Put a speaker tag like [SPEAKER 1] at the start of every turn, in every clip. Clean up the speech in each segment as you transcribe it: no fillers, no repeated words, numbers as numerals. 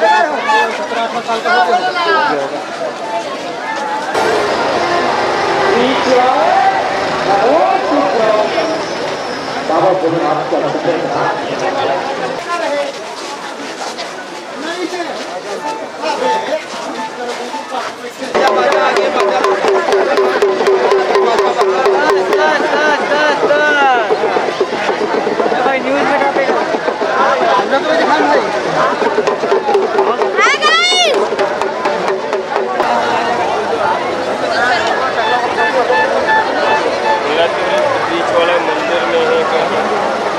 [SPEAKER 1] 17-18 साल का हो गया। बाबा बोले आपका भाई न्यूज में कापेगा तो दिखा भाई
[SPEAKER 2] बीच वाला मंदिर में है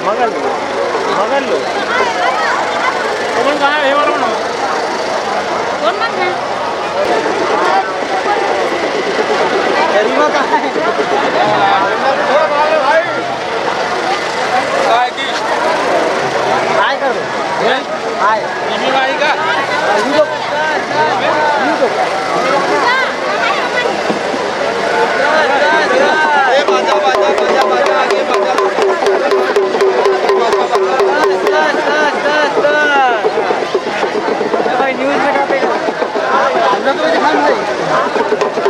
[SPEAKER 2] मगल लो कौन कहाँ है वाला ना कौन मन है गरीबा कहाँ है भाई काय की हाय कर दो हाय इसी भाई का ये बाजा बाजा बाजा बाजा आगे बाजा भाई न्यूज में कापेगा तो दिखा भाई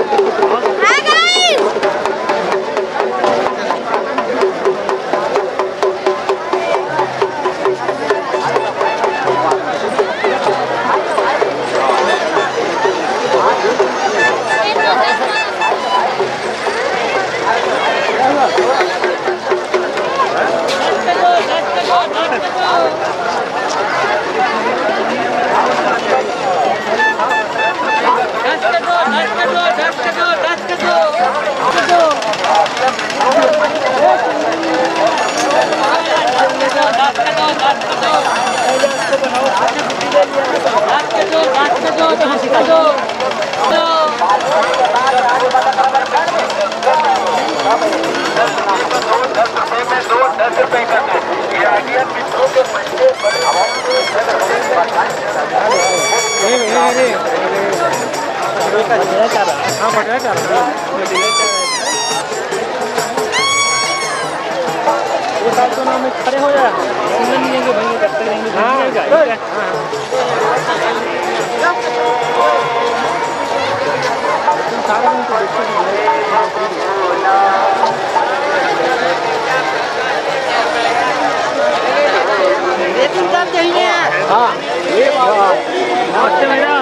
[SPEAKER 2] खड़े हो जाए करते रहेंगे सारा दिन हाँ मेरा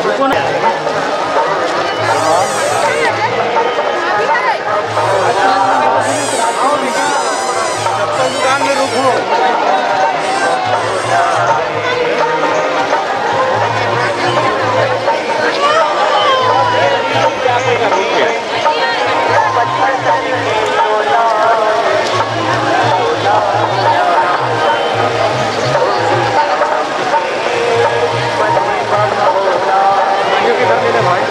[SPEAKER 2] रुको ना दुकान में रुको भाई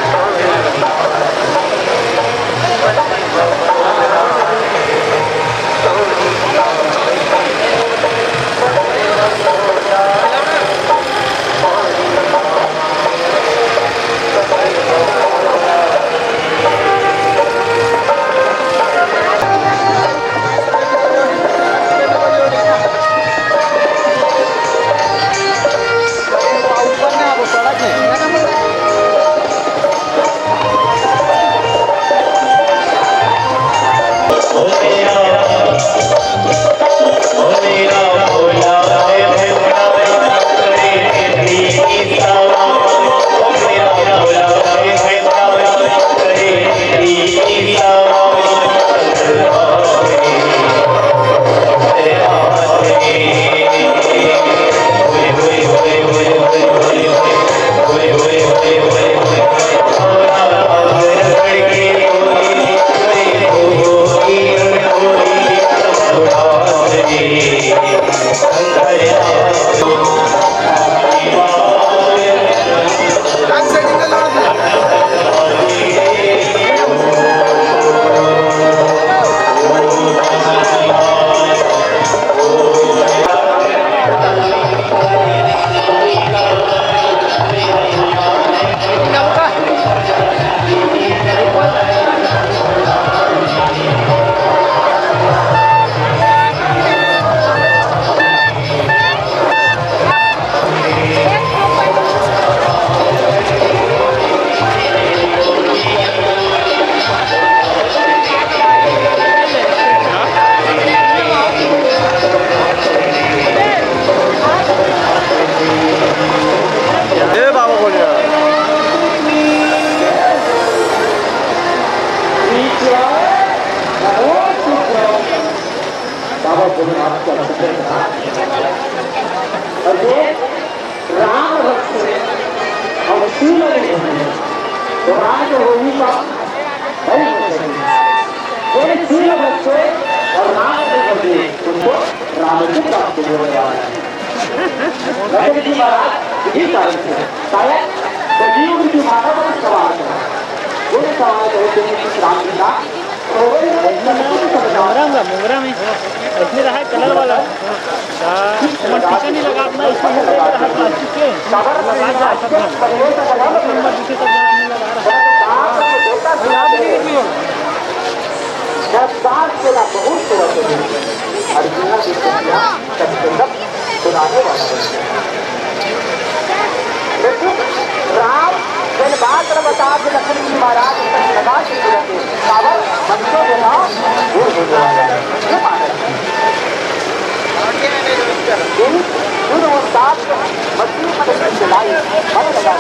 [SPEAKER 3] राम और सील तो राज होगी का सील बच्चे और राम के बच्चे उनको राम की प्राप्त होने वाला है। जी महाराज यही कारण से शायद सजीव की मानव पर सवाल है वो सवाल करते हैं कि राम जी का
[SPEAKER 2] मोगरा में इसमें रहा है कलर वाला टीका नहीं लगा अपना इसमें रहा प्लास्टिक के नंबर दिखे तब नहीं लगा
[SPEAKER 3] राम जन बात बता के लक्ष्मण जी महाराज लगा के कावल बच्चों के नाम दूर हो जाएगा और सात मछली पर चलाई मन लगा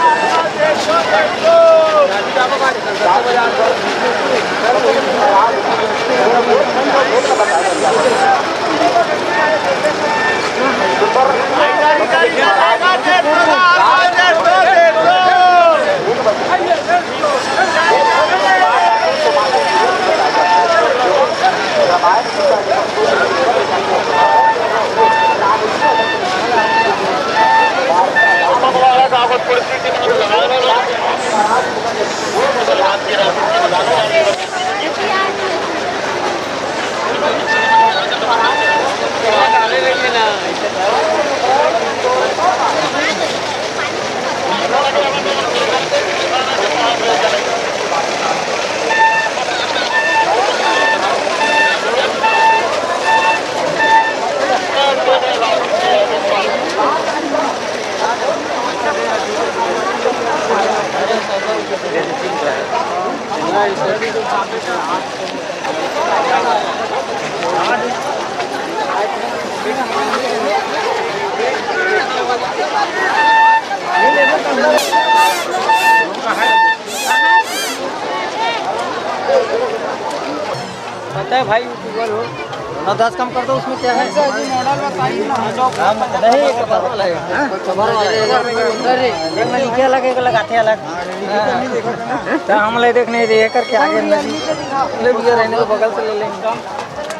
[SPEAKER 1] पता है भाई यूट्यूबर हो ना 10 कम कर दो उसमें क्या है मॉडल बताइए नहीं लिखे अलग एक लगाते अलग हम ले देखने ये करके आगे रहने को बगल से ले लेंगे